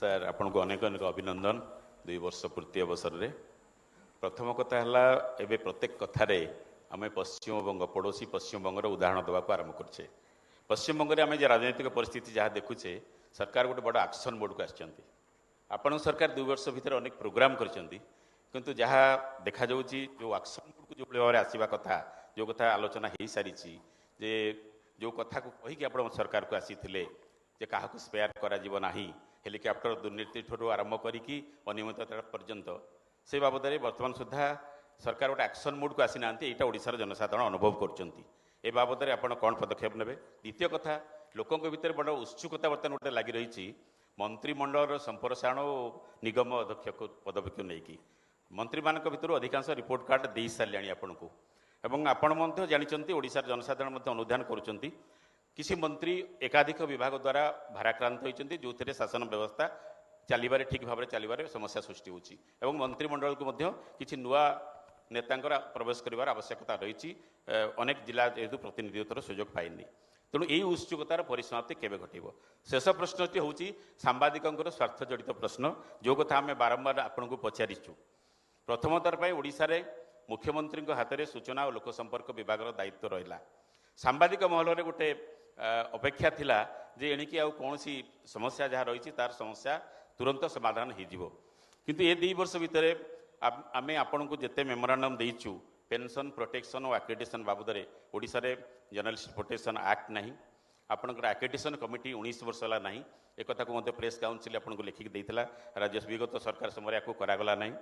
Sir आपन को अनेक अनेक अभिनंदन 2 वर्ष पूर्ति अवसर रे प्रथम कथा है एवं प्रत्येक कथार आम पश्चिमबंग पड़ोशी पश्चिमबंगर उदाहरण देवा आरंभ करछे। पश्चिमबंग में आम राजनीतिक परिस्थिति जहाँ देखुचे सरकार गोटे बड़ एक्शन मोड को आसछंती। आपण सरकार 2 वर्ष भितर अनेक प्रोग्राम करछंती किंतु जहाँ देखा जाउची जो एक्शन मोड को जो भाव आसवा कथा जो कथा आलोचना हो सारी जे जो कथा को कहीकि आप सरकार को आसीथिले जे काहाकू स्पेयर करा जीव नाही हेलिकप्टर दुर्नीति ठूँ आरंभ करी अनियमितता पर्यंत से बाबद वर्तमान सुधा सरकार गोटे एक्शन मोड को आसी ना यहाँ ओडिशार जनसाधारण अनुभव करछंती। ए बाबद आप कौन पदक्षेप नेबे? द्वितीय कथा लोकों भीतर बड़ उत्सुकता बर्तमान गोटे लगी रही मंत्रिमंडल संप्रसारण और निगम अध्यक्ष पदवी को लेकिन मंत्री मान भर अधिकांश रिपोर्ट कार्ड दे सारे आपन को एवं आपण जानते ओडिशार जनसाधारण अनुधान करुँच किसी मंत्री एकाधिक विभाग द्वारा भाराक्रांत होती जो थे शासन व्यवस्था चलबार ठीक भाव में चलबार समस्या सृष्टि होची एवं मंत्रिमंडल को किसी नुआ नेतांकर प्रवेश कर आवश्यकता रही अनेक जिला जेहेतु प्रतिनिधित्वर सुजोग पाइनि तेणु यही उत्सुकतार परिसमाप्ति केवे घटब? शेष प्रश्नटी हूँ सांबादिकों स्वार्थ जड़ित प्रश्न जो कथा आम बारंबार आपन को पचारिचु। प्रथमतर ओडिशा रे मुख्यमंत्री हाथ में सूचना और लोक संपर्क विभाग दायित्व रहा। सांबादिक महल में गोटे अपेक्षा थिला जे एणिकी आउ कौन समस्या जहाँ रही तार समस्या तुरंत समाधान हो किंतु ये 2 वर्ष भितर आमे आपन को जिते मेमोरांडम देइचु पेंशन प्रोटेक्शन और एक्रेडिटेशन बाबद ओडिशा रे जर्नलिस्ट प्रोटेक्शन एक्ट नहीं आपनकर एक्रेडिटेशन कमिटी 19 वर्ष है ना एक कथा को प्रेस काउंसिल आपन को लिखिक देइथिला राज्य विगत सरकार समय या करागला नहीं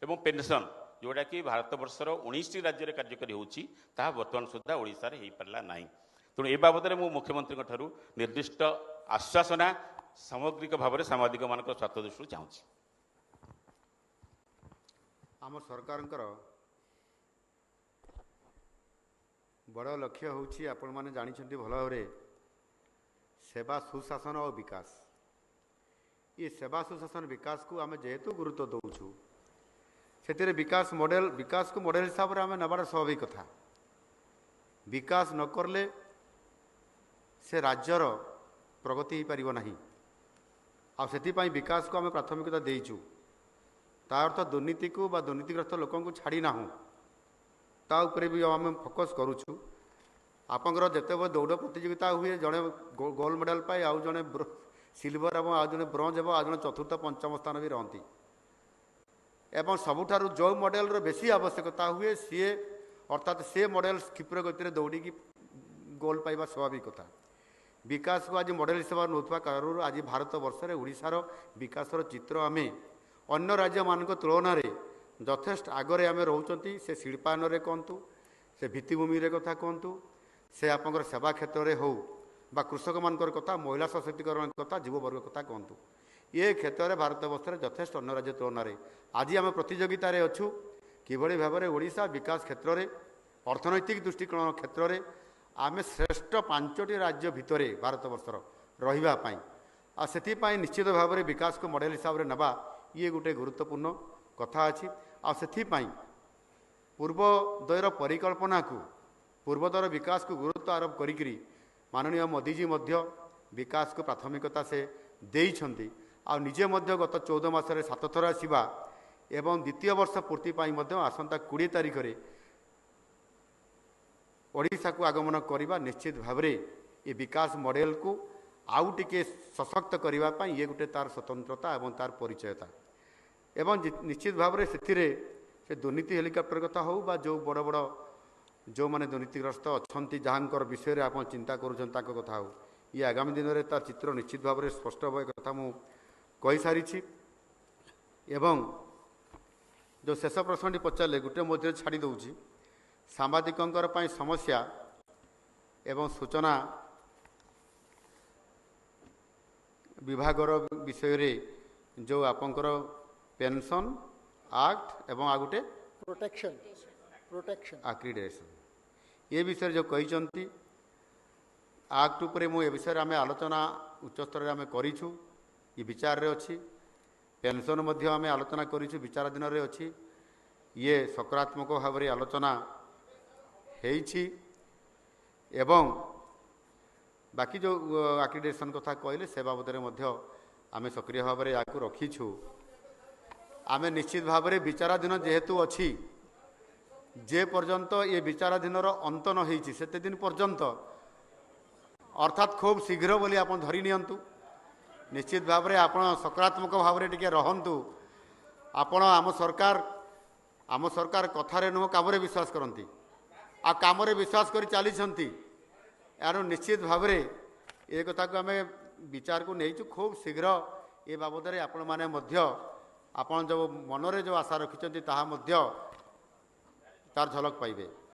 एवं पेंशन जोटा कि भारत वर्षर 19 राज्य में कार्यकारी होची ता वर्तमान सुधा ओडिशा रे हो पारला नहीं। तेणु ए बाबद में मुख्यमंत्री ठारू निर्दिष्ट आश्वासना सामग्रिक भाव में सामाजिक मान स्वार्थ दृष्टि चाहूँगी। आम सरकार बड़ लक्ष्य होची आपण माने जानिछंती भल भाव सेवा सुशासन और विकास। ये सेवा सुशासन विकास को आम जेहेतु गुरुत्व दौचु से विकास को मॉडल हिसाब से आम नबार स्वाभाविक कथा। विकास न करले से राज्यर प्रगति हो पारिबो नाही आउ विकास को आम प्राथमिकता देइचु तार अर्थ दुर्नीति को बा दुर्नीतिग्रस्त लोकों को छाड़ी ना ता उपरे भी आम फोकस करुचु। आपंकर जिते दौड़ प्रतियोगिता हुए जड़े गोल्ड मेडल पाए आउ जड़े सिल्वर और आउ जड़े ब्रोंज और आउ जड़े चतुर्थ पंचम स्थान भी रहती एवं सबुठारु जो मॉडल रो बेसी आवश्यकता हुए सी अर्थात से मॉडल क्षिप्र गति दौड़ी की गोल पाइबा स्वाभाविक कथा। विकास को आज मॉडल हिसाब से नौथवा कारण आज भारत वर्ष में ओडिशार विकासर चित्र आम अन्य राज्य मान तुलन में यथेष्ट आगरे आम रोचंती से शिल्पायन रे कहतु से भित्तिभूमि रे कथा कहतु से आपंकर सेवा क्षेत्र में हो बा कृषक मान कथा महिला सशक्तिकरण कथा युववर्ग कथा कहतु ये क्षेत्र में भारत वर्ष में यथेष्ट अन्य राज्य तुलन में आज आम प्रतियोगितार अच्छु किभली भाव में ओडिशा विकास क्षेत्र में अर्थनैतिक दृष्टिकोण क्षेत्र में आम श्रेष्ठ 5टी राज्य भितर भारत वर्षर रही से निश्चित भाव में विकास को मॉडल हिसाब से नवा ये गोटे गुरुत्वपूर्ण कथा अच्छी आपाई पूर्वोदयर परिकल्पना को पूर्वोदयर विकास को गुरुत्व आरोप करी माननीय मोदीजी विकास को प्राथमिकता से देइछंती आ निजे गत 14 मासरे 7 थर आसवा एवं द्वितीय वर्ष पूर्ति आसंता 20 तारिख में ओडिशा को आगमन करने निश्चित भाव में ये विकास मॉडल को आउ टिके सशक्त करने ये गोटे तार स्वतंत्रता एवं तार परिचयता एवं निश्चित भाव में से दुर्नीति हेलिकप्टर कथा हो बा जो बड़ बड़ जो माने दुर्नीतिग्रस्त अच्छा जहाँकर विषय आप चिंता करुँच कथा हो ये आगामी दिन में तार चित्र निश्चित भाव में स्पष्ट भाव कथा मु कही सारी एवं जो शेष प्रश्न पचारे गोटे मध्य छाड़ी दूची सांबादिकों समस्या एवं सूचना विभागर विषय रे जो आपंकर पेंशन एक्ट एवं आ गोटे प्रोटेक्शन एक्रीडेशन ये विषय जो कही एक्ट उपरे मु ए विषय आम आलोचना उच्च स्तर में करूँ ये विचार रे अच्छी पेंशन मध्य आम आलोचना करूँ विचाराधीन रे अच्छी ये सकारात्मक भाव में आलोचना हेइछि एवं बाकी जो एक्रीडेशन कथा कहले से बाबद आमे सक्रिय भाव में या रखीछु आमे निश्चित भाव में विचाराधीन जेहेतु अच्छी जे पर्यंत ये विचाराधीन अंत न होती सेते दिन पर्यंत अर्थात खूब शीघ्र बोली आप धरी नियंतु निश्चित भाव में आप सकारात्मक भाव में टिके रहंतु आपण आम सरकार कथारे नुह काम विश्वास करती आ काम विश्वास कर चली यार निश्चित भाव में ये कथा को आम विचार को नहीं खूब शीघ्र ये बाबद आपण मैंने आपण जो मनरे जो आशा रखिंट तार झलक पाइबे।